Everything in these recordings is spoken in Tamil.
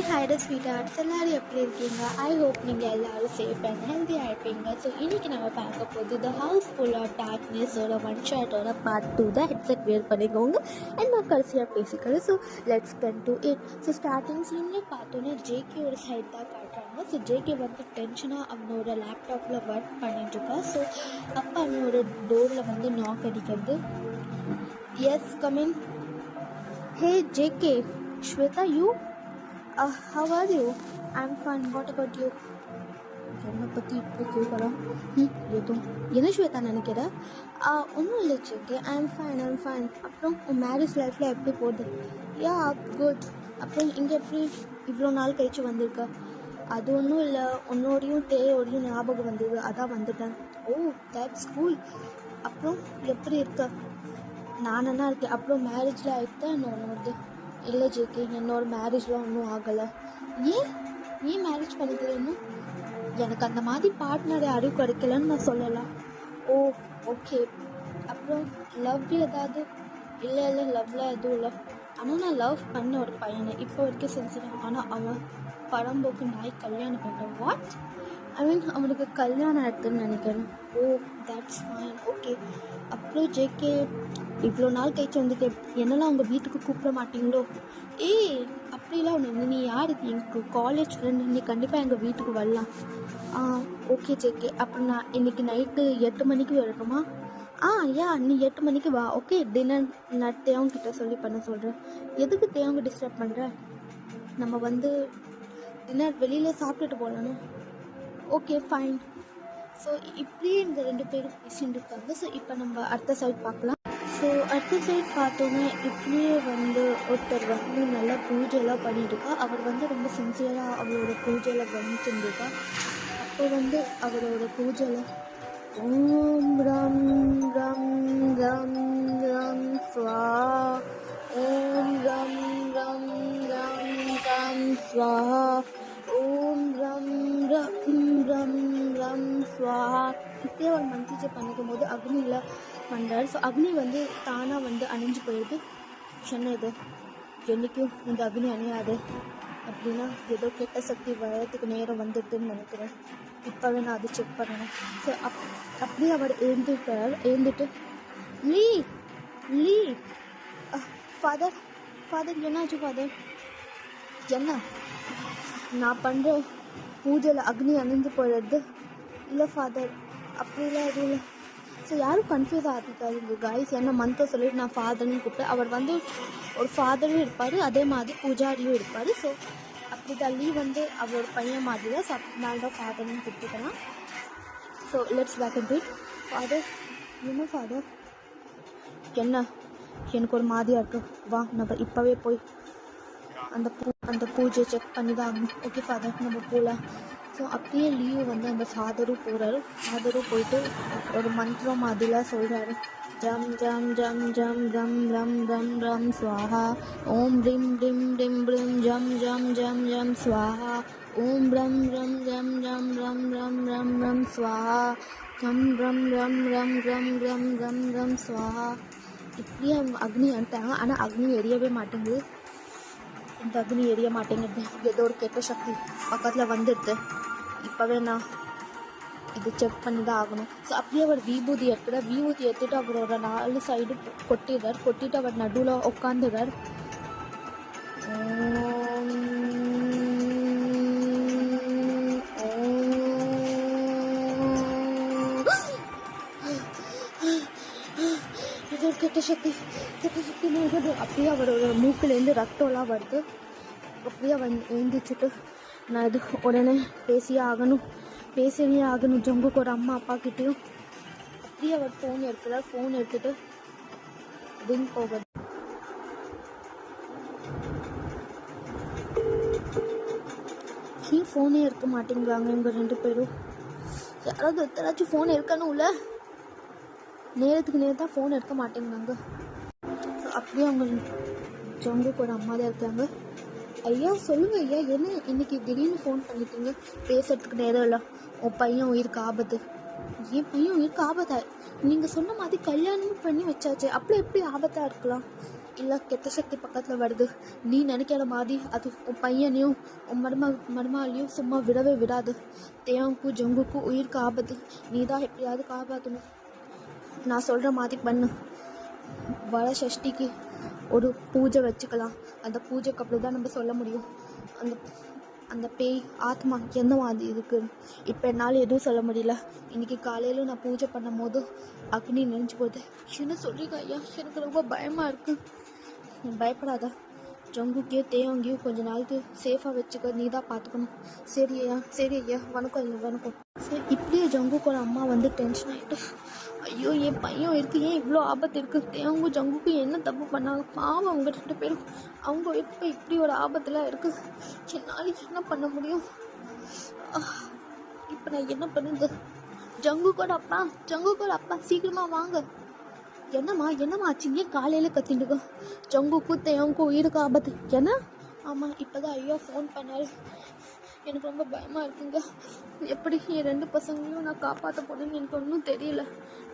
ஹாய் ஸ்வீட் ஆர்ட்ஸ் எல்லோரும் எப்படி இருக்கீங்க? ஐ ஹோப் நீங்கள் எல்லோரும் சேஃப் அண்ட் ஹெல்த்தியாக இருப்பீங்க. ஸோ இன்றைக்கி நம்ம பார்க்க போகுது த ஹவுஸ் ஃபுல் ஆஃப் டார்க்னஸோட ஒன் ஷாட்டோட பார்ட் 2 தான். ஹெட்செட் வேர் பண்ணிக்கோங்க அண்ட் நான் கடைசியாக பேசிக்கிறேன். So let's come to it. So starting சீன்லேயே பார்த்தோன்னே ஜேகேயோட சைட் தான் காட்டுறாங்க. ஸோ ஜேகே வந்து டென்ஷனாக அவனோட லேப்டாப்பில் ஒர்க் பண்ணிட்டுருக்கா. ஸோ அப்போ அவனோட டோரில் வந்து நாக் அடிக்கிறது. Yes coming. Hey JK, Shweta you? How are you? I'm fine. What about you? என்னை பற்றி இப்படி கேட்கலாம். எதுவும் என்ன ஸ்வேதா நினைக்கிற? ஒன்றும் இல்லை ஜேகே. I'm fine. அப்புறம் உன் மேரேஜ் லைஃப்பில் எப்படி போகுது? யா குட். அப்புறம் இங்கே எப்படி இவ்வளோ நாள் கழிச்சு வந்திருக்க? அது ஒன்றும் இல்லை, உன்னோடையும் தேயோடையும் ஞாபகம் வந்தது, அதான் வந்துட்டேன். Oh that's cool. அப்புறம் எப்படி இருக்க? நான் என்ன இருக்கேன். அப்புறம் மேரேஜில் ஆகிட்டா என்னோடது? இல்லை ஜேகே, என்னோட மேரேஜ்லாம் ஒன்றும் ஆகலை. ஏன் மேரேஜ் பண்ணிக்கிறேன்னு? எனக்கு அந்த மாதிரி பார்ட்னர் யாரும் கிடைக்கலன்னு நான் சொல்லலாம். ஓ ஓகே. அப்புறம் லவ் ஏதாவது? இல்லை லவ்லாம் எதுவும் இல்லை. ஆனால் நான் லவ் பண்ண ஒரு பையனை இப்போ வரைக்கும் செஞ்சிட்டேன். ஆனால் அவன் பழம்போக்கு நாய் கல்யாணம் பண்ணிட்டான். வாட்? அவனுக்கு கல்யாணம் இருக்குன்னு நினைக்கிறேன். Oh that's fine. ஓகே. அப்புறம் ஜேகே, இவ்வளோ நாள் கழிச்சு வந்துட்டு என்னெல்லாம் உங்கள் வீட்டுக்கு கூப்பிட மாட்டீங்களோ? அப்படிலாம் ஒன்று. நீ யார்? எனக்கு காலேஜ் ஃப்ரெண்டு. நீ கண்டிப்பாக எங்கள் வீட்டுக்கு வரலாம். Okay JK. அப்புறம் நான் இன்றைக்கி நைட்டு 8 மணிக்கு வரணுமா? நீ 8 மணிக்கு வா. ஓகே. டின்னர் நான் தேவங்கிட்ட சொல்லி பண்ண சொல்கிறேன். எதுக்கு தேவங்க டிஸ்டர்ப் பண்ணுற? நம்ம வந்து டின்னர் வெளியில் சாப்பிட்டுட்டு போகலான்னு. Okay fine. ஸோ இப்படியே இந்த 2 பேரும் பேசிட்டு இருக்காங்க. ஸோ இப்போ நம்ம அடுத்த சைட் பார்க்கலாம். ஸோ அடுத்த சைட் பார்த்தோன்னே இப்படியே வந்து ஒருத்தர் வந்து நல்லா பூஜையெல்லாம் பண்ணிட்டுருக்கா. அவர் வந்து ரொம்ப சின்சியராக அவரோட பூஜையில் கவனிச்சுருக்கா. அப்போ வந்து அவரோட பூஜையில் ஓம் ரம் ரம் ரம் ரம் ஸ்வா, ஓம் ரம் ரம் ரம் ரம் ஸ்வா, ஓம் ரம் ரம் ரம் ரம் ஸ்வாஹா. இப்படியே ஒரு மந்திரிச்சை பண்ணிக்கும் போது அக்னியில் பண்ணுறாரு. ஸோ அக்னி வந்து தானாக வந்து அணிஞ்சு போயிடுது. சொன்னது என்றைக்கும் இந்த அக்னி அணியாது அப்படின்னா ஏதோ கெட்ட சக்தி வர்றதுக்கு நேரம் வந்துட்டுன்னு நினைக்கிறேன். இப்போவே நான் அதை செக் பண்ணணும். ஸோ அப்படியே அவர் எழுந்துட்டு லீ ஃபாதர் என்னாச்சு ஃபாதர்? என்ன நான் பண்ணுற பூஜையில் அக்னி அணிஞ்சு போயிடுறது? இல்லை ஃபாதர், அப்படிலாம் எதுவும் இல்லை. ஸோ யாரும் கன்ஃபியூஸ் ஆகிக்காதீங்க காய்ஸ். என்ன மந்திரம் சொல்லிட்டு நான் ஃபாதர்னு கூப்பிட்டு, அவர் வந்து ஒரு ஃபாதரும் இருப்பார், அதே மாதிரி பூஜாரியும் இருப்பார். ஸோ அப்படி தான் லீ வந்து அவரோட பையன் மாதிரி தான். ஸோ அதனால தான் ஃபாதர்னு கூப்பிட்டுக்கலாம். So let's back and beat. Father என்ன ஃபாதர்? என்ன எனக்கு ஒரு மாதிரியாக இருக்குது. வா நம்ம இப்போவே போய் அந்த பூஜையை செக் பண்ணி தான் ஆகணும். ஓகே ஃபாதர், நம்ம போகலாம். ஸோ அப்படியே லீவு வந்து அந்த ஃபாதரும் போகிறாரு. ஃபாதரும் போயிட்டு ஒரு மந்திரம் மாதிரிலாம் சொல்கிறாரு. ஜம் ஜம் ஜம் ஜம் ரம் ரம் ரம் ரம் ஸ்வாஹா, ஓம் ரிம் ரிம் ரிம் ரிம் ஜம் ஜம் ஜம் ஜம் ஸ்வாஹா, ஓம் ரம் ரம் ரம் ரம் ரம் ரம் ரம் ரம் ஸ்வாஹா, கம் ரம் ரம் ரம் ரம் ரம் ரம் ரம் ஸ்வாஹா. இப்படியே அக்னி அனுட்டாங்க. ஆனால் அக்னி எரியவே மாட்டேங்குது. இந்த அக்னி எரிய மாட்டேங்குது. ஏதோ ஒரு கெட்ட சக்தி பக்கத்தில் வந்துடுது. இப்போவே நான் இது செக் பண்ணி தான் ஆகணும். ஸோ அப்படியே அவர் விபூதி எடுத்துகிட்டு அவரோட 4 சைடு கொட்டிட்டு அவர் நடுவில் உட்காந்துறார். இது ஒரு கெட்ட சக்தி வருது. அப்படியே அவரோட மூக்கிலேருந்து ரத்தம்லாம் வருது. அப்படியே எழுந்திரிச்சிட்டு நான் இது உடனே பேசியே ஆகணும் ஜங்குக்கு ஒரு அம்மா அப்பா கிட்டேயும். அப்படியே அவர் ஃபோன் எடுத்துட்டு ரிங் போகுது. ஃபோனே இருக்க மாட்டேங்கிறாங்க இவங்க 2 பேரும். யாராச்சும் ஃபோன் இருக்கணும்ல. நேரத்துக்கு நேரம் ஃபோன் எடுக்க மாட்டேங்கிறாங்க. ஸோ அப்படியே அவங்க ஜங்குக்கு ஒரு அம்மா தான் இருக்காங்க. ஐயா சொல்லுங்கள் ஐயா, என்ன இன்னைக்கு திடீர்னு ஃபோன் பண்ணிட்டீங்க? பேசுறதுக்கு நேரம் இல்லை. உன் பையன் உயிருக்கு ஆபத்து. என் பையன் உயிருக்கு ஆபத்தா? நீங்கள் சொன்ன மாதிரி கல்யாணமும் பண்ணி வச்சாச்சு, அப்படி எப்படி ஆபத்தாக இருக்கலாம்? இல்லை கெட்ட சக்தி பக்கத்தில் வருது, நீ நினைக்கிற மாதிரி அது உன் பையனையும் உன் மருமகளையும் சும்மா விடவே விடாது. தேவனுக்கும் ஜங்குக்கும் உயிருக்கு ஆபத்து, நீ தான் எப்படியாவது காப்பாற்றணும். நான் சொல்கிற மாதிரி பண்ணு. வர சஷ்டிக்கு ஒரு பூஜை வச்சுக்கலாம். அந்த பூஜைக்கு அப்புறம் தான் நம்ம சொல்ல முடியும் அந்த அந்த பேய் ஆத்மா எந்த மாதிரி இருக்குது. இப்போ என்னால் எதுவும் சொல்ல முடியல. இன்றைக்கி காலையில் நான் பூஜை பண்ணும் போது அக்னி நினைஞ்சு போகுது. என்ன சொல்கிறீங்க ஐயா, எனக்கு ரொம்ப பயமாக இருக்குது. பயப்படாத, ஜங்குக்கே தேவங்கியும் கொஞ்ச நாளுக்கு சேஃபாக வச்சுக்க, நீ தான் பார்த்துக்கணும். சரி ஐயா வணக்கம் ஐயா வணக்கம். சரி, இப்படியே ஜங்குக்கோட அம்மா வந்து டென்ஷன் ஆகிட்டு, ஐயோ என் பையன் இருக்கு, ஏன் இவ்வளோ ஆபத்து இருக்குது, தேவங்கும் ஜங்குக்கும் என்ன தப்பு பண்ணாங்க, பாவம் அவங்க 2 பேரும், அவங்க இப்போ இப்படி ஒரு ஆபத்துலாம் இருக்குது, என்னால் என்ன பண்ண முடியும், இப்போ நான் என்ன பண்ணுது. ஜங்குக்கோட அப்பா சீக்கிரமாக வாங்க. என்னம்மா ஆச்சு, ஏன் காலையில் கத்திட்டுங்க, ஜங்குக்கும் தேவங்கும் உயிருக்கு ஆபத்து என்ன? ஆமாம், இப்போ தான் ஐயா ஃபோன் பண்ணாரு, எனக்கு ரொம்ப பயமாக இருக்குங்க. எப்படி என் 2 பசங்களையும் நான் காப்பாற்ற போனேன்னு எனக்கு ஒன்றும் தெரியல.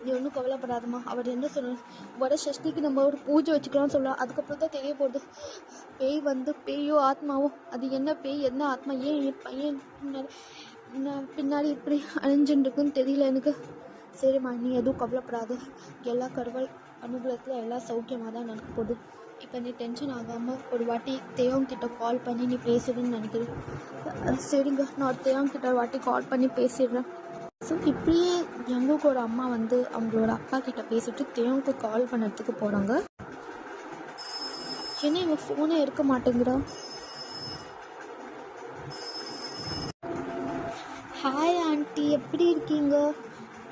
நீ ஒன்றும் கவலைப்படாதம்மா. அவர் என்ன சொன்னார், வர சஷ்டிக்கு நம்ம ஒரு பூஜை வச்சுக்கலாம்னு சொல்லலாம். அதுக்கப்புறம் தான் தெரிய போகுது பேய் வந்து பேயோ ஆத்மாவோ, அது என்ன பேய் என்ன ஆத்மா, ஏன் என் பையன் பின்னாடி இப்படி அழிஞ்சுட்டுருக்குன்னு தெரியல எனக்கு. சரிம்மா, நீ எதுவும் கவலைப்படாது. எல்லா கடவுள் அனுகிரகத்தில் எல்லாம் சௌக்கியமாக தான் நடக்க போகுது. இப்போ நீ டென்ஷன் ஆகாமல் ஒரு வாட்டி தேவங்கிட்ட கால் பண்ணி நீ பேசுடுன்னு நினைக்கிறேன். சரிங்க, நான் தேவங்கிட்ட ஒரு வாட்டி கால் பண்ணி பேசிடுறேன். ஸோ இப்படியே ஜங்குக்கோட அம்மா வந்து அவங்களோட அப்பா கிட்ட பேசிட்டு தேவனுக்கு கால் பண்ணுறதுக்கு போகிறாங்க. ஏன்னா இவன் ஃபோனே இருக்க மாட்டேங்கிறா. ஹாய் ஆண்டி, எப்படி இருக்கீங்க?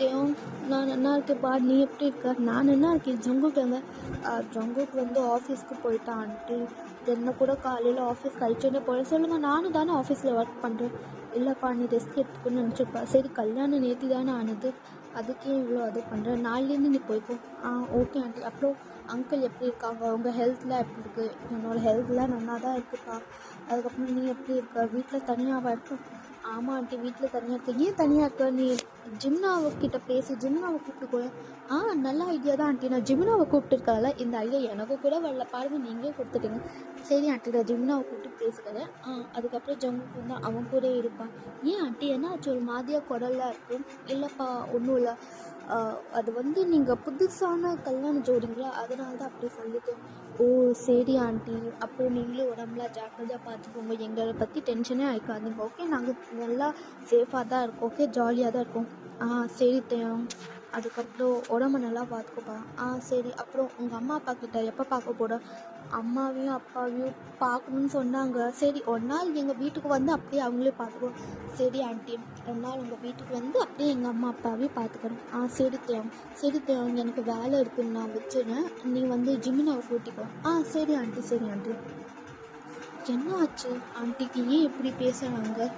தேவன், நான் நல்லா இருக்கேன்ப்பா, நீ எப்படி இருக்க? நான் நல்லா இருக்கேன். ஜங்குக்கு வந்து ஆஃபீஸ்க்கு போயிட்டான் ஆண்டி. என்ன கூட காலையில் ஆஃபீஸ் கழிச்சோன்னே போல. சொல்லுங்கள், நானும் தானே ஆஃபீஸில் ஒர்க் பண்ணுறேன். இல்லைப்பா, நீ ரெஸ்ட் எடுத்துக்கணும்னு நினச்சிப்பா. சரி, கல்யாணம் நேற்று தானே ஆனது, அதுக்கே இவ்வளோ அது பண்ணுறேன். நாளையிலேருந்து நீ போய்க்கோ. Okay aunty. அப்புறம் அங்கிள் எப்படி இருக்காங்க, உங்கள் ஹெல்த்லாம் எப்படி இருக்குது? என்னோடய ஹெல்த்லாம் நல்லா தான் இருக்குப்பா. அதுக்கப்புறம் நீ எப்படி இருக்க? வீட்டில் தனியாகவா இருக்க? ஆமாம் ஆண்டி, வீட்டில் தனியாக இருக்க. ஏன் தனியாக இருக்க? நீ ஜிம்னாவுக்கிட்ட பேசி ஜிம்னாவை கூப்பிட்டுக்கோ. நல்ல ஐடியா தான் ஆண்டி. நான் ஜிம்னாவை கூப்பிட்டுருக்கால, இந்த ஐடியா எனக்கு கூட வரல பாருங்க, நீங்களே கொடுத்துட்டீங்க. சரி ஆண்டி, நான் ஜிம்னாவை கூப்பிட்டு பேசுகிறேன். அதுக்கப்புறம் ஜங்கு தான் அவன் கூட இருப்பான். ஏன் ஆண்டி, என்ன ஆச்சு, ஒரு மாதிரியாக குரலாக இருக்கும்? இல்லைப்பா, ஒன்றும் இல்லை. அது வந்து நீங்கள் புதுசான கல்யாண ஜோடிங்களா, அதனால தான் அப்படி சொல்லிட்டு. ஓ சரி ஆண்டி, அப்புறம் நீங்களும் உடம்புலாம் ஜாக்கிரதையாக பார்த்துக்கோங்க, எங்களை பற்றி டென்ஷனே ஆகிக்காதுங்க. ஓகே, நாங்கள் நல்லா சேஃபாக தான் இருக்கோம். ஓகே, ஜாலியாக தான் இருக்கோம். சரி தேவம். அதுக்கப்புறம் உடம்பு நல்லா பார்த்துக்கோப்பா. சரி. அப்புறம் உங்கள் அம்மா அப்பா கிட்ட எப்போ பார்க்க போகிற? அம்மாவையும் அப்பாவையும் பார்க்கணுன்னு சொன்னாங்க. சரி, ஒரு நாள் எங்கள் வீட்டுக்கு வந்து அப்படியே அவங்களே பார்த்துக்குவோம். சரி ஆண்டி, ஒரு நாள் உங்கள் வீட்டுக்கு வந்து அப்படியே எங்கள் அம்மா அப்பாவையும் பார்த்துக்கிறேன். சரி தேவம், எனக்கு வேலை இருக்குன்னு நான் வச்சுருவேன். நீ வந்து ஜிம்மினாவை கூட்டிக்கோ. சரி ஆண்டி. என்ன ஆச்சு ஆண்டிக்கு, ஏன் எப்படி பேசுகிறாங்க?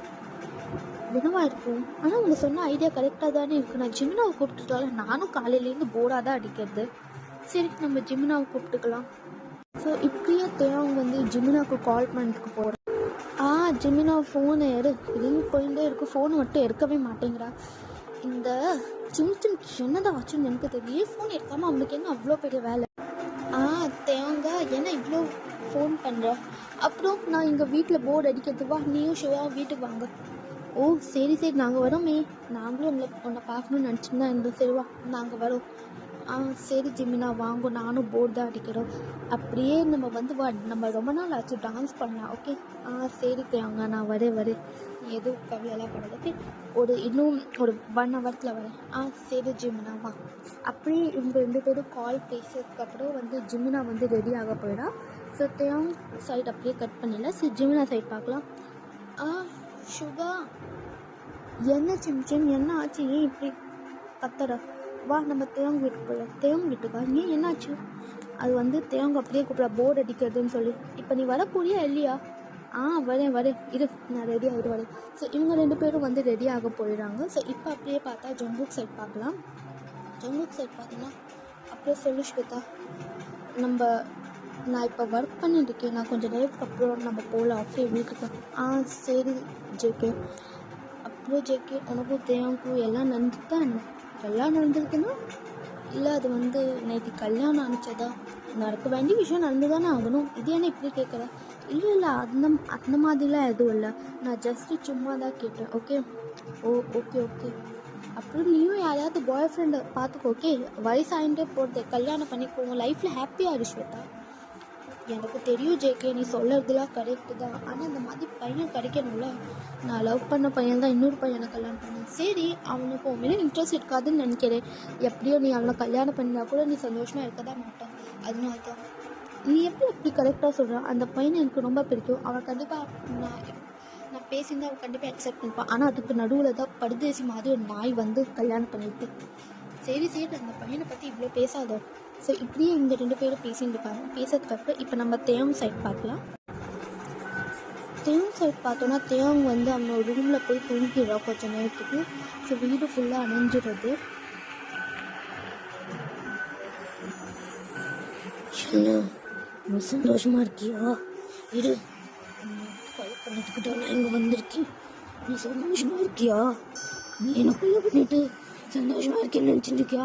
என்னவா இருக்கும்? ஆனால் அவங்க சொன்ன ஐடியா கரெக்டாக தானே இருக்குது. நான் ஜிம்னாவை கூப்பிட்டுக்கலாம். நானும் காலையிலேருந்து போராக தான் அடிக்கிறது. சரி, நம்ம ஜிம்னாவை கூப்பிட்டுக்கலாம். ஸோ இப்படியே தேவங்க வந்து ஜிமினாவுக்கு கால் பண்ணுறதுக்கு போகிறேன். ஜிமினா ஃபோனை ரிங் போயிட்டே இருக்கும், ஃபோனை மட்டும் எடுக்கவே மாட்டேங்கிறா. இந்த சிம் என்னதான் ஆச்சுன்னு எனக்கு தெரியும். ஃபோன் எடுக்காமல் அவனுக்கு என்ன அவ்வளோ பெரிய வேலை? தேவங்க என்ன இவ்வளோ ஃபோன் பண்ணுறா? அப்புறம் நான் எங்கள் வீட்டில் போர்டு அடிக்கிறது, வா நீயும் ஷோவா வீட்டுக்கு வாங்க. ஓ சரி, நாங்கள் வரோமே. நாங்களும் உன்னை பார்க்கணுன்னு நினச்சிட்டு தான் இருந்தோம். சரி வா, நாங்கள் வரோம். சரி ஜிமினா வாங்க, நானும் போர்டு தான் அடிக்கிறோம். அப்படியே நம்ம வந்து நம்ம ரொம்ப நாள் ஆச்சு டான்ஸ் பண்ணலாம். ஓகே, சரி தேவங்க, நான் வரேன். எதுவும் கவலையெல்லாம் படாது. ஓகே, இன்னும் ஒரு 1 ஹவரில் வரேன். சரி ஜிமினா வா. அப்படியே இவங்க 2 பேரும் கால் பேசியதுக்கப்புறம் வந்து ஜிமினா வந்து ரெடி ஆக போயிடா. ஸோ தேவங் சைடு அப்படியே கட் பண்ணிடலாம். சரி, ஜிமினா சைடு பார்க்கலாம். சுகா, என்ன சிம் என்ன ஆச்சு, ஏன் இப்படி கத்துற? வா, நம்ம தேவங்க வீட்டுக்கு போகலாம். தேவங்க வீட்டுக்கா? ஏன் என்னாச்சு? அது வந்து தேவங்க அப்படியே கூப்பிட போர்டு அடிக்கிறதுன்னு சொல்லி. இப்போ நீ வர போறியா இல்லையா? வரேன் இரு, நான் ரெடி ஆகிட்டு வரேன். ஸோ இவங்க 2 பேரும் வந்து ரெடி ஆக போயிடுறாங்க. ஸோ இப்போ அப்படியே பார்த்தா ஜங்குக் சைட் பார்க்கலாம். ஜங்குக் சைட் பார்த்தீங்கன்னா அப்படியே சொல்லு ஸ்வேதா, நான் இப்போ ஒர்க் பண்ணிட்டுருக்கேன், நான் கொஞ்சம் நேரத்துக்கு அப்புறம் நம்ம போகலாம் அப்படியே வீட்டுக்கு. சரி ஜேகே. அப்புறம் ஜேகே, உனக்கும் தேவனுக்கும் எல்லாம் நடந்துட்டு தான் எல்லாம் நடந்திருக்குன்னா இல்லை, அது வந்து நேற்று கல்யாணம் ஆனிச்சதா? நடக்க வேண்டிய விஷயம் நடந்து தானே ஆகணும். இது என்ன இப்படி கேட்குற? இல்லை அந்த அந்த மாதிரிலாம் எதுவும் இல்லை. நான் ஜஸ்ட்டு சும்மா தான் கேட்டேன். Okay okay okay. அப்புறம் நீயும் யாராவது பாய் ஃப்ரெண்டை பார்த்துக்கோ. ஓகே, வயசாகிட்டே போகிறது, கல்யாணம் பண்ணிக்கோங்க, லைஃப்பில் ஹாப்பியாக இரு ஸ்வேதா. எனக்கு தெரியும் ஜேகே, நீ சொல்கிறதுலாம் கரெக்டு தான். ஆனால் இந்த மாதிரி பையன் கிடைக்கணும்ல. நான் லவ் பண்ண பையன் தான் இன்னொரு பையனை கல்யாணம் பண்ணேன். சரி, அவனுக்கு உன் மேலே இன்ட்ரெஸ்ட் இருக்காதுன்னு நினைக்கிறேன். எப்படியோ நீ அவனை கல்யாணம் பண்ணினா கூட நீ சந்தோஷமாக இருக்க தான் மாட்டான். அதனால தான் நீ எப்படி கரெக்டாக சொல்கிறான். அந்த பையனை எனக்கு ரொம்ப பிடிக்கும். அவன் கண்டிப்பாக நான் பேசியிருந்தா அவன் கண்டிப்பாக அக்செப்ட் பண்ணிப்பான். ஆனால் அதுக்கு நடுவில் தான் பரதேசி மாதிரி ஒரு நாய் வந்து கல்யாணம் பண்ணிட்டு. சரி அந்த பையனை பற்றி இவ்வளோ பேசாதோ. ஸோ இப்படியே இந்த 2 பேரும் பேசிட்டு இருக்காங்க. பேசுறதுக்கப்புறம் இப்போ நம்ம தேவங் சைட் பார்க்கலாம். தேவங் சைட் பார்த்தோன்னா தேவங் வந்து அவனோட ரூமில் போய் தூங்கிடுறான் கொஞ்சம் நேரத்துக்கு. ஸோ வீடு ஃபுல்லாக அணைஞ்சிடுறது. நீ சந்தோஷமா இருக்கியா? இரு, கொலை பண்ணதுக்கிட்ட நான் இங்கே வந்திருக்கேன். நீ சந்தோஷமா இருக்கியா? நீ என்ன கொலை பண்ணிட்டு சந்தோஷமா இருக்கேன்னு நினச்சிருக்கியா?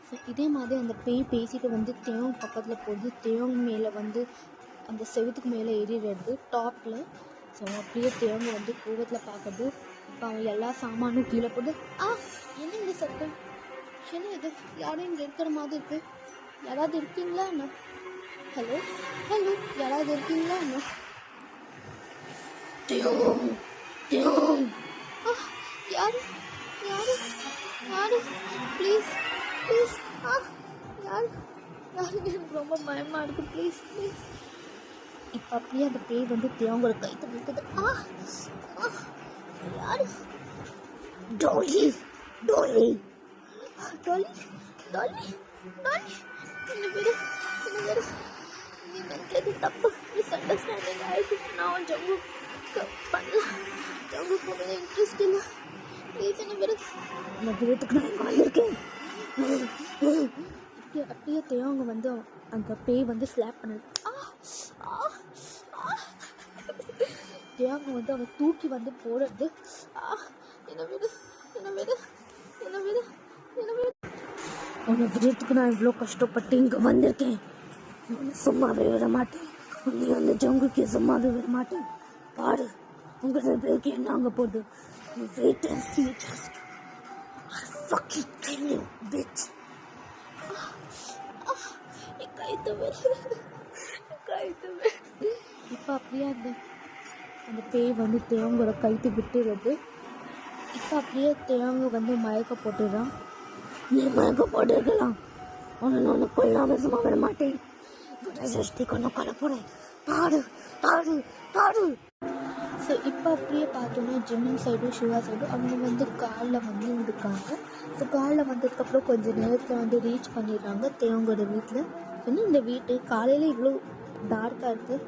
ஸோ இதே மாதிரி அந்த பேய் பேசிட்டு வந்து தேவங் பக்கத்தில் போகுது. தேவங் மேலே வந்து அந்த செவத்துக்கு மேலே ஏறிடுறது டாப்பில். ஸோ அப்படியே தேவங்க வந்து கோவத்தில் பார்க்குறது. இப்போ அவன் எல்லா சாமானும் கீழே போட்டு என்ன இந்த சத்தம்? என்ன இது? யாரும் இங்கே இருக்கிற மாதிரி இருக்குது. யாராவது இருக்கீங்களா என்ன? ஹலோ யாராவது இருக்கீங்களா என்ன? யாரு ப்ளீஸ் யாரு எனக்கு ரொம்ப பயமாக இருக்குது. ப்ளீஸ். இப்போ அப்படியே அந்த பேய் வந்து தேவங்களோட கைத்து நிற்குது. யாரு? டோலி என்ன விடு. நீ நினைக்கிறது தப்பு. மிஸ் அண்டர்ஸ்டாண்டிங் ஆகிடுச்சு. நான் ஜங்கு போக இன்ட்ரெஸ்ட் இல்லை. ப்ளீஸ் என்ன விடு. நான் விடுறதுக்கு நான் இங்கே வந்திருக்கேன். அப்படியே தேவங்க வந்து அந்த பேய் வந்து ஸ்லாப் பண்ணுது. தேவங்க வந்து அவன் தூக்கி வந்து போடுறது. என்ன விடு. உன்னை விடுறதுக்கு நான் இவ்வளோ கஷ்டப்பட்டு இங்கே வந்திருக்கேன். உன்னை சும்மாவே விட மாட்டேன். நீ அந்த ஜங்குக்கு சும்மாவே விட மாட்டேன். பாடு, உங்கள் 2 பேருக்கு என்ன அங்கே போகுது. நீ wait and see just I fucking kill you bitch. இப்போ அப்படியே அந்த பேய் வந்து தேவங்களோட கைத்து விட்டுறது. இப்போ அப்படியே தேவங்க வந்து மயக்க போட்டுடுறான். நீ மயக்க போட்டுருக்கலாம். ஒன்று கொல்லாமல் சும்மா விட மாட்டேன். சஷ்டி கொண்டு கொலை போறேன். பாடு. ஸோ இப்போ அப்படியே பார்த்தோன்னா ஜிம்மின் சைடும் சிவா சைடும் அவங்க வந்து காலில் வந்து இருக்காங்க. ஸோ காலில் வந்ததுக்கப்புறம் கொஞ்சம் நேரத்தில் வந்து ரீச் பண்ணிடுறாங்க தேவங்களோட வீட்டில். என்ன இந்த வீட்டு காலையில் இவ்வளோ டார்க்காக இருக்குது?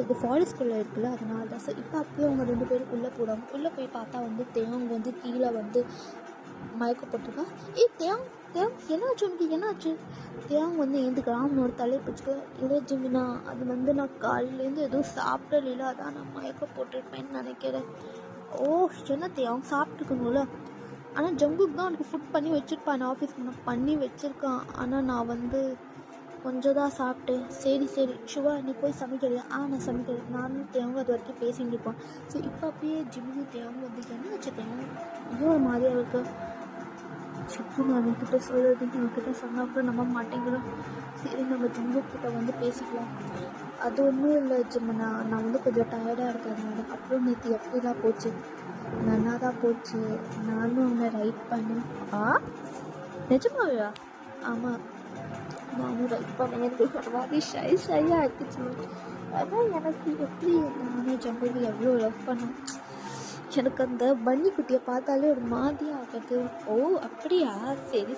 இது ஃபாரஸ்ட்குள்ளே இருக்குல்ல, அதனால தான். ஸோ இப்போ அப்படியே அவங்க 2 பேரும் உள்ளே போய் பார்த்தா வந்து தேவங்க வந்து கீழே வந்து மயக்கப்பட்டிருக்கா. தேவங் என்னாச்சு? தேவங்க வந்து எழுந்துக்கிறான். அவனோட தலையை பிடிச்சிக்க. இல்லை ஜிமினா, அது வந்து நான் காலையிலேருந்து எதுவும் சாப்பிடல, அதான் நான் மயக்க போட்டிருப்பேன்னு நினைக்கிறேன். என்ன தேவங்க சாப்பிட்டுக்கணும்ல. ஆனால் ஜங்குக்கு தான் அவனுக்கு ஃபுட் பண்ணி வச்சுருப்பான். ஆஃபீஸ்க்கு நான் பண்ணி வச்சுருக்கான். ஆனால் நான் வந்து கொஞ்சம் தான் சாப்பிட்டேன். சரி சிவா, நீ போய் சமைக்கிறியா? நான் சமைக்கிறேன். நானும் தேவங்க அது வரைக்கும் பேசிகிட்டு இருப்பான். ஸோ இப்போ அப்படியே ஜிம்மியும் தேவங்க வந்து என்ன வச்சு தேவங்க இதோ ஒரு மாதிரியாக இருக்கு. சிக்கு நான் அவன்கிட்ட சொல்கிறது அவன்கிட்ட சொன்னால் கூட நம்ப மாட்டேங்கிறோம். சரி, நம்ம ஜிம்முக்கிட்ட வந்து பேசிக்கலாம். அது ஒன்றும் இல்லை ஜிம்மனா, நான் வந்து கொஞ்சம் டயர்டாக இருக்கிறதுனால. அப்புறம் நேற்று எப்படிலாம் போச்சு? நல்லா தான் போச்சு. நானும் அவனை ரைட் பண்ணேன். நிஜமாவையா? ஆமாம், நானும் ரைட் பண்ணேன். எனக்கு ஒரு மாதிரி ஷையாக இருந்துச்சு. அதான் எனக்கு எப்படி நானும் ஜம்புக்கு எவ்வளோ லவ் பண்ணேன். எனக்கு அந்த பன்னி குட்டியை பார்த்தாலே ஒரு மாதிரியாக ஆகுது. அப்படியா? சரி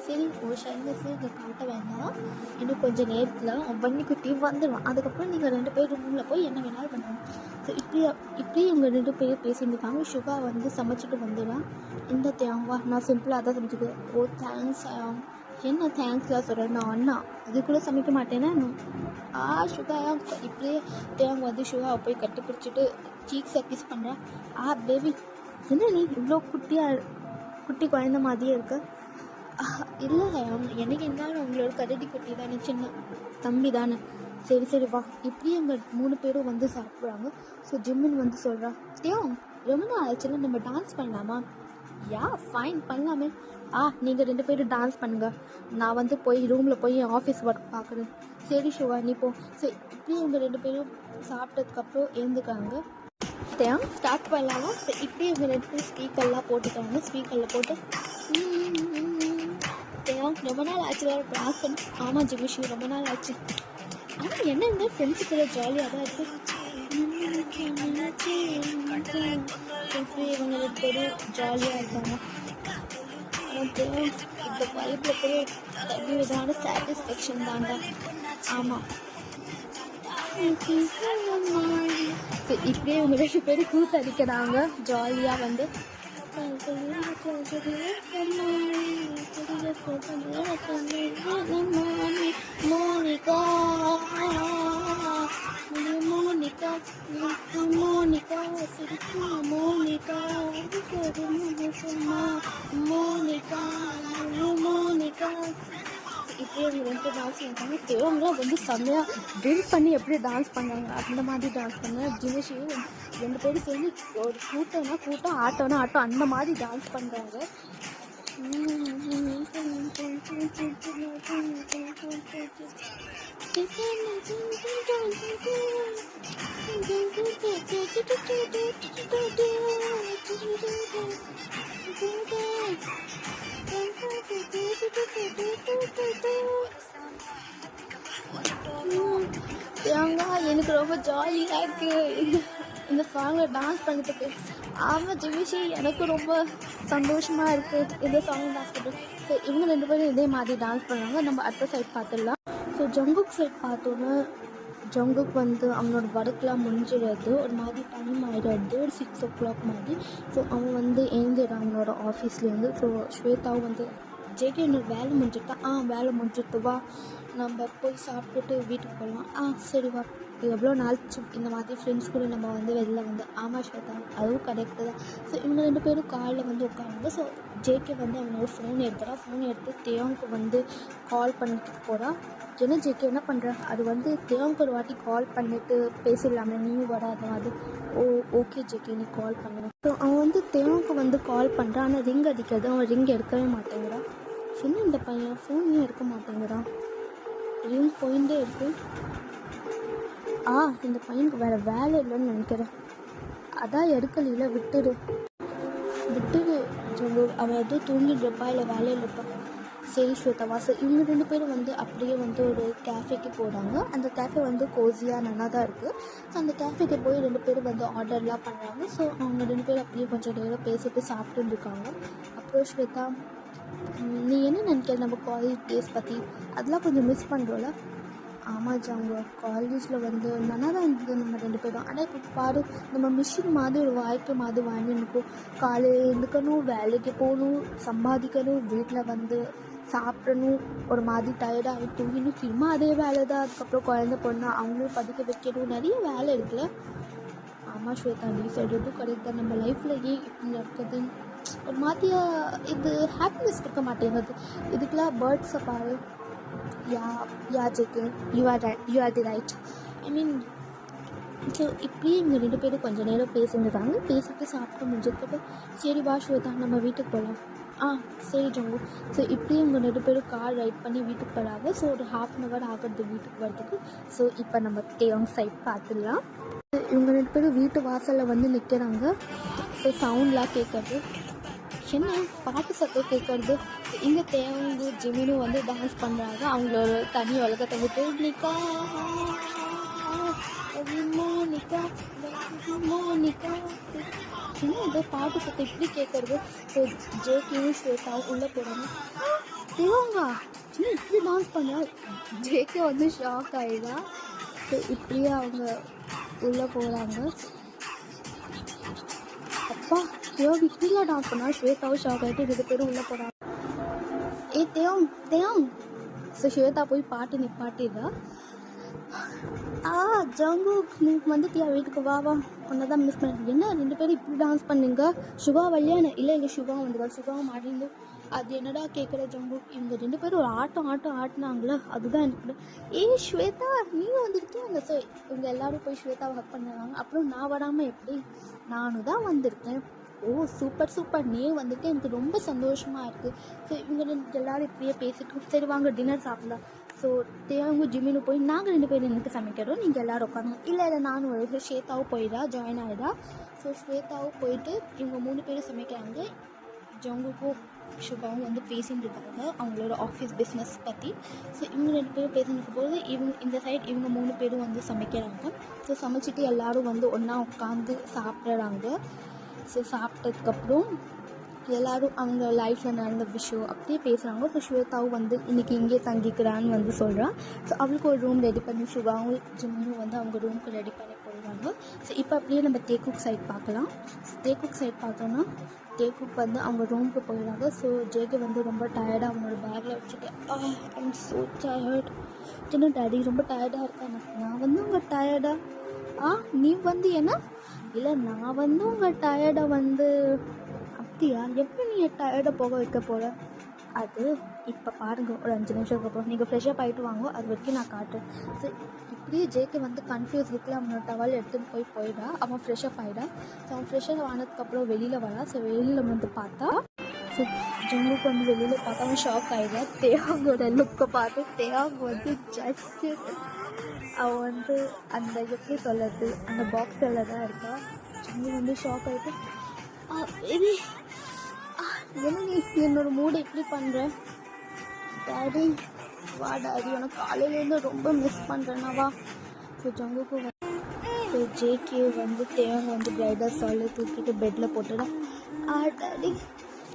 ஷைனஸ் இதை காட்ட வேண்டாம். இன்னும் கொஞ்சம் நேரத்தில் பன்னி குட்டி வந்துடுவான். அதுக்கப்புறம் நீங்கள் 2 பேர் ரூமில் போய் என்ன வேணாலும் பண்ணுவோம். ஸோ இப்படி இவங்க 2 பேர் பேசியிருந்துருக்காங்க. சுகா வந்து சமைச்சிட்டு வந்துடுவான். இந்த தேவா நான் சிம்பிளாக தான் சமைச்சிக்குவேன். தேங்க்ஸ். என்ன தேங்க்ஸ்லாம் சொல்கிறேன்? நான் அண்ணா அதுக்குள்ளே சமைக்க மாட்டேன்னா சுகா இப்படியே தேவங்க வந்து சுகாவை போய் கட்டி பிடிச்சிட்டு சீக்ஸை கிஸ் பண்ணுறான். பேபி, என்ன நீ இவ்வளோ குட்டி குழந்த மாதிரியே இருக்க? இல்லை எனக்கு என்னாலும் அவங்களோட கரடி குட்டி தானே, சின்ன தம்பி தானே. சரி சரி வா. இப்படியே அவங்க 3 பேரும் வந்து சாப்பிட்றாங்க. ஸோ ஜிம்மின் வந்து சொல்கிறா, ரொம்ப நாள் ஆச்சுன்னா நம்ம டான்ஸ் பண்ணலாமா? யா ஃபைன் பண்ணலாமே. நீங்கள் 2 பேரும் டான்ஸ் பண்ணுங்கள், நான் வந்து போய் ரூமில் போய் என் ஆஃபீஸ் ஒர்க் பார்க்குறேன். சரி ஷுவா நீ போ. சரி இப்படியே இவங்க 2 பேரும் சாப்பிட்டதுக்கப்புறம் எழுந்துக்காங்க. ஸ்டார்ட் பண்ணலாமா? சரி இப்படியே இவங்க 2 பேரும் ஸ்பீக்கர்லாம் போட்டுக்காங்க. ஸ்பீக்கரில் போட்டு ரொம்ப நாள் ஆச்சு வேறு டான்ஸ் பண்ணி. ஆமாம் ஜிமிஷி ரொம்ப நாள் ஆச்சு. ஆனால் என்ன இருந்தால் ஃப்ரெண்ட்ஸுக்குள்ள ஜாலியாக தான் இருக்குது. இவங்க 2 பேரும் ஜாலியாக இருக்காங்க. இந்த வைப்பில் போய் தனி விதமான சாட்டிஸ்ஃபேக்ஷன் தாண்டா. ஆமாம் சரி இப்படியே இவங்க 2 பேரும் கூத்தடிக்கிறாங்க ஜாலியாக வந்து. மோனிகா மோனிகா மோனிகா சிரிக்கா மோனிகா மோனிகா மோனிகா. இப்படியே அவங்க 2 டான்ஸ் பண்ணுறாங்க. தேவங்களாம் வந்து செம்மையாக ட்ரில் பண்ணி எப்படி டான்ஸ் பண்ணாங்க அந்த மாதிரி டான்ஸ் பண்ணாங்க. ஜிமிஷியும் 2 பேரும் சேர்ந்து ஒரு கூட்டம்னா கூட்டம், ஆட்டம்னா ஆட்டம், அந்த மாதிரி டான்ஸ் பண்ணுறாங்க. எனக்கு ரொம்ப ஜாலியாக இருக்குது இந்த சாங்கில் டான்ஸ் பண்ணுறதுக்கு. ஆமாம் ஜிமிஷி எனக்கு ரொம்ப சந்தோஷமாக இருக்குது இந்த சாங் டான்ஸ் பண்ணுறது. ஸோ இவங்க 2 பேரும் இதே மாதிரி டான்ஸ் பண்ணுவாங்க. நம்ம அடுத்த சைட் பார்த்துடலாம். ஸோ ஜங்குக் சைட் பார்த்தோன்னா ஜங்குக் வந்து அவனோட ஒர்க்லாம் முடிஞ்சிடுறது, ஒரு மாதிரி டைம் ஆகிடுறது, ஒரு 6 o'clock மாதிரி. ஸோ அவன் வந்து எழுந்துடுறான் அவனோட ஆஃபீஸ்லேருந்து. ஸோ ஸ்வேதாவும் வந்து ஜேகே என்னோட வேலை முடிஞ்சுட்டா, வேலை முடிஞ்சிட்டு வா நம்ம போய் சாப்பிட்டுட்டு வீட்டுக்கு போகலாம். சரி வா. எவ்வளோ நாள் இந்த மாதிரி ஃப்ரெண்ட்ஸ் கூட நம்ம வந்து வெளில வந்து. ஆமாம் ஸ்வேதா அதுவும் கரெக்டு தான். ஸோ இவங்க 2 பேரும் காலில் வந்து உட்காந்து. ஸோ ஜேகே வந்து அவனோட ஃபோன் எடுத்துகிறான். ஃபோன் எடுத்து தேவனுக்கு வந்து கால் பண்ணிட்டு போகிறான். ஏன்னா ஜேகே என்ன பண்ணுறான், அது வந்து தேவனுக்கு ஒரு வாட்டி கால் பண்ணிவிட்டு பேசிடலாமே, நீயும் வராத அது. ஓகே ஜேகே நீ கால் பண்ணுவேன். ஸோ அவன் வந்து தேவனுக்கு வந்து கால் பண்ணுறான். ஆனால் ரிங் அடிக்கிறது, அவன் ரிங் எடுக்கவே மாட்டேங்கிறான். என்ன இந்த பையன் ஃபோன் ஏன் எடுக்க மாட்டேங்கிறான், ரிங் போயிட்டே இருக்கு. இந்த பையனுக்கு வேறு வேலை இல்லைன்னு நினைக்கிறேன், அதான் எடுக்கலையில. விட்டுடு சொல்லு, அவன் எதுவும் தூங்கிட்டுருப்பா இல்லை வேலையில் இருப்பா. சரி ஸ்வேதாவா. சார் இவங்க 2 பேரும் வந்து அப்படியே வந்து ஒரு கேஃபேக்கு போகிறாங்க. அந்த கேஃபே வந்து கோஸியாக நல்லா தான் இருக்குது. ஸோ அந்த கேஃபேக்கு போய் 2 பேரும் வந்து ஆர்டர்லாம் பண்ணுறாங்க. ஸோ அவங்க 2 பேரும் அப்படியே கொஞ்சம் நேரம் பேசிட்டு சாப்பிட்டு இருக்காங்க. அப்புறம் ஸ்வேதா நீ என்ன நினைக்கிற நம்ம காலேஜ் டேஸ் பற்றி, அதெல்லாம் கொஞ்சம் மிஸ் பண்ணுறோம்ல? ஆமாம் அவங்க காலேஜில் வந்து நல்லா தான் இருந்தது நம்ம 2 பேரும். ஆனால் இப்போ பாரு நம்ம மிஷின் மாதிரி ஒரு வாழ்க்கை மாதிரி வாழ்ந்துருக்கோம். காலையில் எழுந்துக்கணும், வேலைக்கு போகணும், சம்பாதிக்கணும், வீட்டில் வந்து சாப்பிடணும், ஒரு மாதிரி டயர்டாக தூங்கிணும், திரும்ப அதே வேலை தான். அதுக்கப்புறம் குழந்தை பொண்ணா அவங்களும் படிக்க வைக்கணும், நிறைய வேலை இருக்குல்ல. ஆமாம் ஸ்வேதா நீ சொல்கிறதும் கரெக்ட் தான். நம்ம லைஃப்பில் ஏன் இப்படி நடக்குது, ஒரு மாதிரியாக இது ஹாப்பினஸ் இருக்க மாட்டேங்குது. இதுக்கெல்லாம் பேர்ட்ஸை பாரு. Yeah JK you are the right. I mean so இப்படியே இவங்க 2 பேரும் கொஞ்சம் நேரம் பேசிட்டுருக்காங்க. பேசிட்டு சாப்பிட்டு முடிஞ்சதுக்கப்புறம் சரி வா ஸ்வேதா நம்ம வீட்டுக்கு போகலாம். சரி ஜங்கு. ஸோ இப்படியே இவங்க 2 பேரும் கார் ரைட் பண்ணி வீட்டுக்கு போகிறாங்க. ஸோ ஒரு 1/2 hour ஆகிறது வீட்டுக்கு வரதுக்கு. ஸோ இப்போ நம்ம தேவங் சைட் பார்த்துடலாம். இவங்க 2 பேரும் வீட்டு வாசலில் வந்து நிற்கிறாங்க. ஸோ சவுண்ட்லாம் கேட்குறது, என்ன பாட்டு சத்தம் கேட்குறது. இங்கே தேவங்கு ஜிமினும் வந்து டான்ஸ் பண்ணுறாங்க. அவங்களோட தனி உலகத்தை விட்டு நிக்கா மோனிகா மோனிகா. என்ன ஏதோ பாட்டு சத்தம் இப்படி கேட்குறது. ஸோ ஜேகேயும் ஸ்வேதாவும் உள்ளே போகிறாங்க. தேவங்கா சின்ன இப்படி டான்ஸ் பண்ணா ஜேகே வந்து ஷாக் ஆகிதான். ஸோ இப்படியே அவங்க உள்ளே போகிறாங்க. அப்பா தேவ் இப்படிலாம் டான்ஸ் பண்ணா ஸ்வேதாவும் ஷாக் ஆகிட்டு 2 பேரும் உள்ளே போகிறாங்க. தேவ் ஸோ ஸ்வேதா போய் பாட்டு நிப்பாட்டிடுறா. ஜங்குக் நீ வந்துட்டியா வீட்டுக்கு வா உன்னை தான் மிஸ் பண்ண. என்ன 2 பேரும் இப்படி டான்ஸ் பண்ணுங்க. சுகா வழியான இல்லை எங்கள் சுகா வந்துடுவா. சுகாவும் மாட்டிருந்து அது என்னடா கேட்குற ஜங்குக், இவங்க 2 பேரும் ஒரு ஆட்டினாங்களே, அதுதான் எனக்கு. ஸ்வேதா நீயும் வந்திருக்கேன். ஸோ இவங்க எல்லோரும் போய் ஸ்வேதாவை ஹக் பண்ணுறாங்க. அப்புறம் நான் வராமல் எப்படி, நானும் தான் வந்திருக்கேன். ஓ சூப்பர் நீயும் வந்துட்டு எனக்கு ரொம்ப சந்தோஷமாக இருக்குது. ஸோ இவங்க எல்லோரும் இப்படியே பேசிட்டு, சரி வாங்க டின்னர் சாப்பிடலாம். ஸோ தேவாங்கும் ஜிமினும் போய் நாங்கள் 2 பேரும் எனக்கு சமைக்கிறோம், நீங்கள் எல்லோரும் உட்காந்து. இல்லை நானும் வருது. ஸ்வேதாவும் போயிடா, ஜாயின் ஆகிடா. ஸோ ஸ்வேதாவும் போயிட்டு இவங்க 3 பேரும் சமைக்கிறாங்க. ஜங்குக்கும் ஷுகாவும் வந்து பேசிட்டு இருக்காங்க அவங்களோட ஆஃபீஸ் பிஸ்னஸ் பற்றி. ஸோ இவங்க 2 பேரும் பேசிட்டு போது இந்த சைட் இவங்க 3 பேரும் வந்து சமைக்கிறாங்க. ஸோ சமைச்சிட்டு எல்லோரும் வந்து ஒன்றா உட்காந்து சாப்பிட்றாங்க. ஸோ சாப்பிட்டதுக்கப்புறம் எல்லோரும் அவங்க லைஃப்பில் நடந்த விஷயம் அப்படியே பேசுகிறாங்க. ஸோ ஸ்வேதாவும் வந்து இன்றைக்கி இங்கே தங்கிக்கிறான்னு வந்து சொல்கிறான். ஸோ அவளுக்கு ஒரு ரூம் ரெடி பண்ணி ஷுகாவும் ஜிம்மும் வந்து அவங்க ரூமுக்கு ரெடி பண்ணி போயிடுவாங்க. ஸோ இப்போ அப்படியே நம்ம தேக்குக் சைட் பார்க்கலாம். தேக்குக் சைட் பார்த்தோன்னா தேக்குக் வந்து அவங்க ரூமுக்கு போயிடுறாங்க. ஸோ ஜேக்கு வந்து ரொம்ப டயர்டாக அவனோட பேக்கில் வச்சுட்டு ஐம் ஸோ டயர்ட். சின்ன டேடி ரொம்ப டயர்டாக இருக்காங்க. நான் வந்து உங்கள் டயர்டாக நீ வந்து என்ன இல்லை, நான் வந்து உங்கள் டயர்டை வந்து அப்படியா, எப்படி நீ டயர்டை போக வைக்க போகிற? அது இப்போ பாருங்கள், ஒரு 5 நிமிஷத்துக்கு அப்புறம் நீங்கள் ஃப்ரெஷ்ஷப் ஆகிட்டு வாங்க, அது வரைக்கும் நான் காட்டுறேன். ஸோ இப்படியே ஜேக்கு வந்து கன்ஃபியூஸ் இருக்குல்ல, அவனோட டவல் எடுத்துன்னு போயிடா. அவன் ஃப்ரெஷ்ஷப் ஆகிடா. ஸோ அவன் ஃப்ரெஷ்ஷப் ஆனதுக்கப்புறம் வெளியில் வரா. ஸோ வெளியில் வந்து பார்த்தா ஸோ ஜங்குக்கு வந்து வெளியில் பார்த்தா அவன் ஷாக் ஆகிடா. தேவாங்கோட லுக்கை பார்த்து தேவாங்க வந்து ஜஸ்ட்டு அவன் வந்து அந்த எப்படி சொல்கிறது, அந்த பாக்ஸில் தான் இருக்கா. ஜங்கு வந்து ஷாக் ஆகிட்டு பேபி என்ன நீ என்னோட மூடை இப்படி பண்ணுற? டேடி வா டேடி, உனக்கு காலையிலேருந்து ரொம்ப மிஸ் பண்ணுறேன்னா. ஸோ ஜங்குக்கு ஸோ ஜேகே வந்து தேவங்க வந்து பிரைடாக சாலில் தூக்கிட்டு பெட்டில் போட்டுடா. டேடி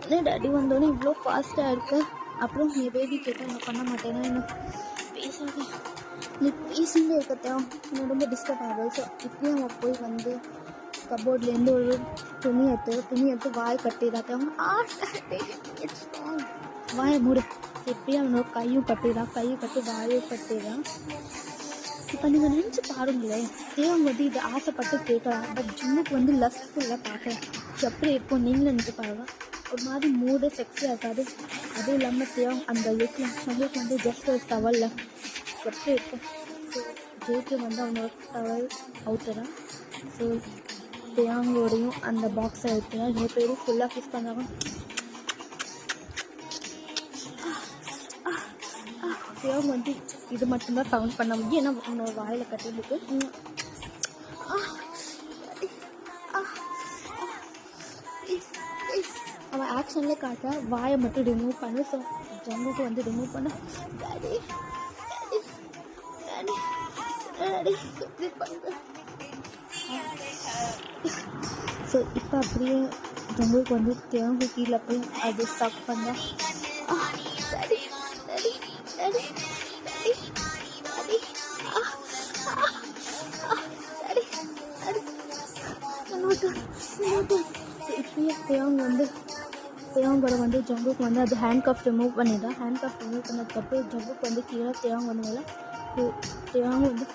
என்ன டேடி வந்தோடனே இவ்வளோ ஃபாஸ்ட்டாக இருக்கு. அப்புறம் நீ பேபி கேட்டால் நான் பண்ண மாட்டேன்னா என்ன பேசாத, நீ பேசிகிட்டே இருக்க தேவன் எனக்கு ரொம்ப டிஸ்டர்ப் ஆகுது. ஸோ இப்படியும் அவன் போய் வந்து கபோர்ட்லேருந்து ஒரு துணி எடுத்து வாய் கட்டிடாத்தவங்க வாயை மூடு. எப்படியும் அவனோட கையும் கட்டி வாயும் கட்டிடான். இப்போ நீங்கள் நினச்சி பாருங்களேன், தேவங்க வந்து இதை ஆசைப்பட்டு கேட்கலாம். பட் ஜிம்முக்கு வந்து லஸ்ட்ஃபுல்லாக பார்க்க எப்படி இருக்கும் நீங்களும் நினச்சி பாருங்க. ஒரு மாதிரி மூடு செக்ஸியாக இருக்காது. அதுவும் இல்லாமல் தேவம் அந்த லுக்கில் சந்தோஷம் வந்து ஜஸ்ட் ஒரு டவலில் எப்படி இருக்கும். ஸோ ஜேக்கு வந்து அவனோட டவல் அவுட்டுறான். ஸோ தேவாங்கோடையும் அந்த பாக்ஸை எடுத்துனா 2 பேரும் ஃபுல்லாக ஃபிஸ் பண்ணாங்க. தேவங்க வந்து இது மட்டும்தான் சவுண்ட் பண்ண முடியும், ஏன்னா அவனோட வாயில் கட்டிருக்கு. அவன் ஆக்ஷனில் காட்ட வாயை மட்டும் ரிமூவ் பண்ணு. ஸோ ஜங்குக்கு வந்து ரிமூவ் பண்ண டாடி எப்படி பண்ணுற. ஸோ இப்போ அப்படியே ஜங்குக்கு வந்து தேவங்க கீழே போய் அது ஸ்டக் பண்ண இப்படியே தேவங்கோட வந்து ஜங்குக்கு வந்து அது ஹேண்ட் கஃப் ரிமூவ் பண்ணிடுறேன். ஹேண்ட் கஃப் ரிமூவ் பண்ணதுக்கப்புறம் ஜங்குக்கு வந்து கீழே தேவங்க வந்து மேலே தேவங்க வந்து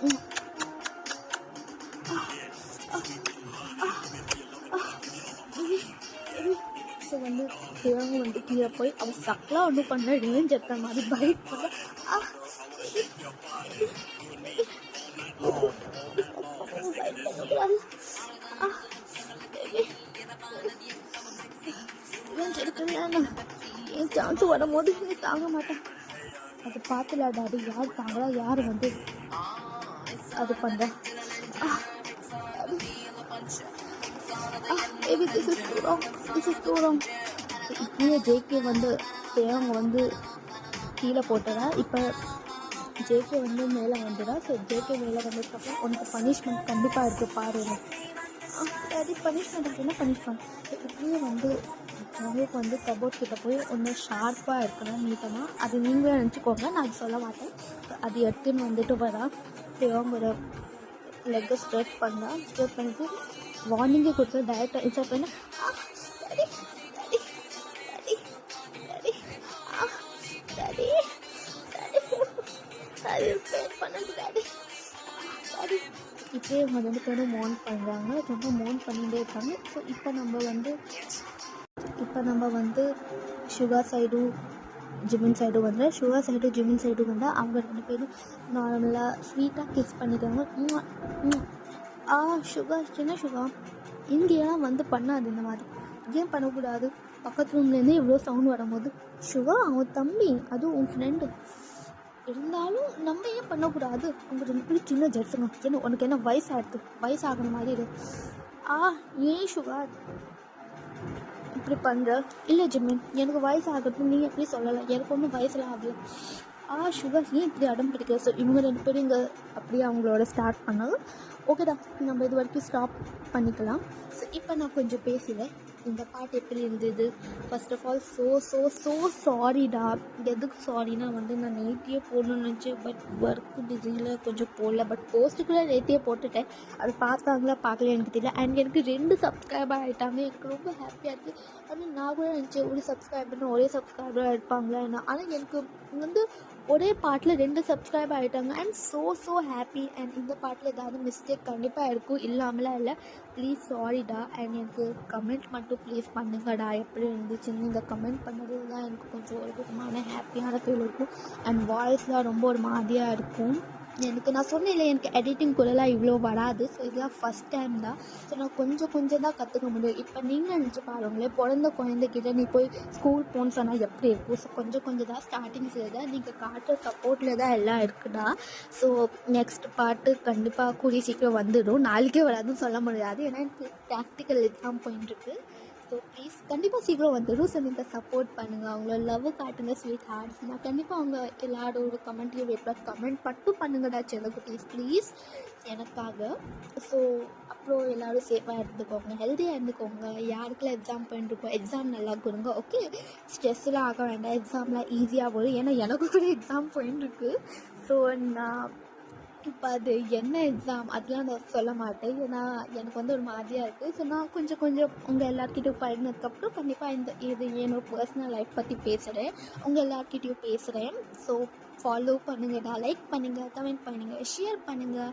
ஸோ வந்து தேவங்க வந்து கீழே போய் அவன் சக்கெலாம் ஒன்றும் பண்ண ரேஞ்ச் எடுத்த மாதிரி பைக் பண்ண என் சான்ஸ் வரும்போது நீ தாங்க மாட்டேன். அதை பார்த்துல டாடி யார் தாங்களா, யார் வந்து அது பண்ணுற baby this is too wrong. இப்படியே ஜேகே வந்து தேவங்க வந்து கீழே போட்டுறா. இப்போ ஜேகே வந்து மேலே வந்துடா. ஸோ ஜேகே மேலே வந்ததுக்கப்புறம் உனக்கு பனிஷ்மெண்ட் கண்டிப்பாக இருக்குது பாரு. அது பனிஷ்மெண்ட் என்ன பனிஷ்மெண்ட். இப்படியே வந்து ஜங்குக்கு வந்து கபோர்ட் கிட்டே போய் ஒன்று ஷார்ப்பாக இருக்கணும் நீட்டமாக. அது நீங்களே நினச்சிக்கோங்க, நான் அது சொல்ல மாட்டேன். அது எடுத்துன்னு வந்துட்டு வரா. தேவங்களோட லெக்கை ஸ்ட்ரெச் பண்ணிட்டு வார்னிங்கே கொடுத்து டயட்டை இன்ஸ்டால் பண்ண இப்படியே இவங்க 2 பேரும் மோன் பண்ணுறாங்க. ரொம்ப மோன் பண்ணிகிட்டே இருக்காங்க. ஸோ இப்போ நம்ம வந்து இப்போ நம்ம வந்து சுகா சைடும் ஜிமின் சைடும் வந்து சுகா சைடும் ஜிமின் சைடும் வந்து அவங்க 2 பேரும் நார்மலாக ஸ்வீட்டாக கிஸ் பண்ணிக்கிறாங்க. சுகா சின்ன சுகா இங்கேலாம் வந்து பண்ணாது இந்த மாதிரி. ஏன் பண்ணக்கூடாது? பக்கத்து ரூம்லேருந்தே இவ்வளோ சவுண்ட் வரும்போது சுகா அவன் தம்பி, அதுவும் உன் ஃப்ரெண்டு இருந்தாலும் நம்ம ஏன் பண்ணக்கூடாது? அவங்க 2 பேரும் சின்ன ஜட்ஸுங்க. என்ன உனக்கு என்ன வயசாகிற மாதிரி இரு. ஏன் சுகா இப்படி பண்ணுற? இல்லை ஜிமின், எனக்கு வயசு ஆகட்டும், நீங்கள் எப்படி சொல்லலை, எனக்கு ஒன்றும் வயசுலாம் ஆகலை. சுகா ஏன் இப்படி அடம் பிடிக்கிற? ஸோ இவங்க 2 பேரும் இங்கே அப்படியே அவங்களோட ஸ்டார்ட் பண்ணாங்க. ஓகேடா, நம்ம இது வரைக்கும் ஸ்டாப் பண்ணிக்கலாம். ஸோ இப்போ நான் கொஞ்சம் பேசுவேன். இந்த பாட்டு எப்படி இருந்தது? ஃபர்ஸ்ட் ஆஃப் ஆல் ஸோ சாரிடா. எதுக்கு சாரினா வந்து நான் நேத்தியே போடணும்னு நினச்சேன், பட் ஒர்க்கு பிஸியில் கொஞ்சம் போடல. பட் போஸ்ட்டுக்குள்ளே நேத்தியே போட்டுட்டேன். அது பார்த்தாங்களா பார்க்கல எனக்கு தெரியல. அண்ட் எனக்கு 2 சப்ஸ்கிரைபர் ஆகிட்டாங்க. எனக்கு ரொம்ப ஹாப்பியாக இருக்குது. ஆனால் நான் கூட நினச்சேன் ஒரே சப்ஸ்கிரைபராக இருப்பாங்களா என்ன. ஆனால் எனக்கு வந்து ஒரே பாட்டில் 2 சப்ஸ்கிரைபர் ஆகிட்டாங்க. And so happy. அண்ட் இந்த பாட்டில் ஏதாவது மிஸ்டேக் கண்டிப்பாக இருக்கும், இல்லாமலாம் இல்லை. ப்ளீஸ் சாரிடா. அண்ட் எனக்கு கமெண்ட் மட்டும் ப்ளீஸ் பண்ணுங்கடா, எப்படி இருந்துச்சுன்னு. நீங்கள் கமெண்ட் பண்ணுறது தான் எனக்கு கொஞ்சம் ஒரு விதமான ஹாப்பியான ஃபீல் இருக்கும். அண்ட் வாய்ஸ்லாம் ரொம்ப ஒரு மாதிரியாக இருக்கும். எனக்கு நான் சொன்னேன்ல, எனக்கு எடிட்டிங் கூடலாம் இவ்வளோ வராது. ஸோ இதெல்லாம் ஃபஸ்ட் டைம் தான். ஸோ நான் கொஞ்சம் தான் கற்றுக்க முடியும். இப்போ நீங்கள் நினச்சி பாருங்களேன், பிறந்த குழந்தைகிட்ட நீ போய் ஸ்கூல் போன்னு சொன்னால் எப்படி இருக்கும்? ஸோ கொஞ்சம் தான் ஸ்டார்டிங்ஸில் தான் நீங்கள் காட்டுற சப்போர்ட்டில் தான் எல்லாம் இருக்குடா. ஸோ நெக்ஸ்ட் பாட்டு கண்டிப்பாக கூடிய சீக்கிரம் வந்துடும். நாளைக்கே வராதுன்னு சொல்ல முடியாது, ஏன்னா எனக்கு ப்ராக்டிக்கல் எக்ஸாம் போயிட்டுருக்கு. ஸோ ப்ளீஸ் கண்டிப்பாக சீக்கிரம் வந்துடும். ஸோ நீங்கள் சப்போர்ட் பண்ணுங்கள், அவங்கள லவ் காட்டுங்க, ஸ்வீட் ஹார்ட்ஸ். நான் கண்டிப்பாக அவங்க எல்லாரோட கமெண்ட்டையும் வெயிட் கமெண்ட் மட்டும் பண்ணுங்கடா செல்லக்குட்டீஸ் ப்ளீஸ் எனக்காக. ஸோ அப்புறம் எல்லோரும் சேஃபாக இருந்துக்கோங்க, ஹெல்த்தியாக இருந்துக்கோங்க. யாருக்கெல்லாம் எக்ஸாம் பண்ணிருக்கோம், எக்ஸாம் நல்லா கொடுங்க. ஓகே, ஸ்ட்ரெஸ்லாம் ஆக வேண்டாம், எக்ஸாம்லாம் ஈஸியாக வரும். ஏன்னா எனக்கு கூட எக்ஸாம் போயிட்டுருக்கு. ஸோ நான் இப்போ அது என்ன எக்ஸாம் அதெலாம் நான் சொல்ல மாட்டேன், ஏன்னா எனக்கு வந்து ஒரு மாதிரியாக இருக்குது. ஸோ நான் கொஞ்சம் உங்கள் எல்லாருக்கிட்டையும் பழகினதுக்கப்புறம் கண்டிப்பாக இது என்னோட பர்சனல் லைஃப் பற்றி பேசுகிறேன், உங்கள் எல்லாருக்கிட்டையும் பேசுகிறேன். ஸோ ஃபாலோ பண்ணுங்கடா, லைக் பண்ணுங்கள், கமெண்ட் பண்ணுங்கள், ஷேர் பண்ணுங்கள்.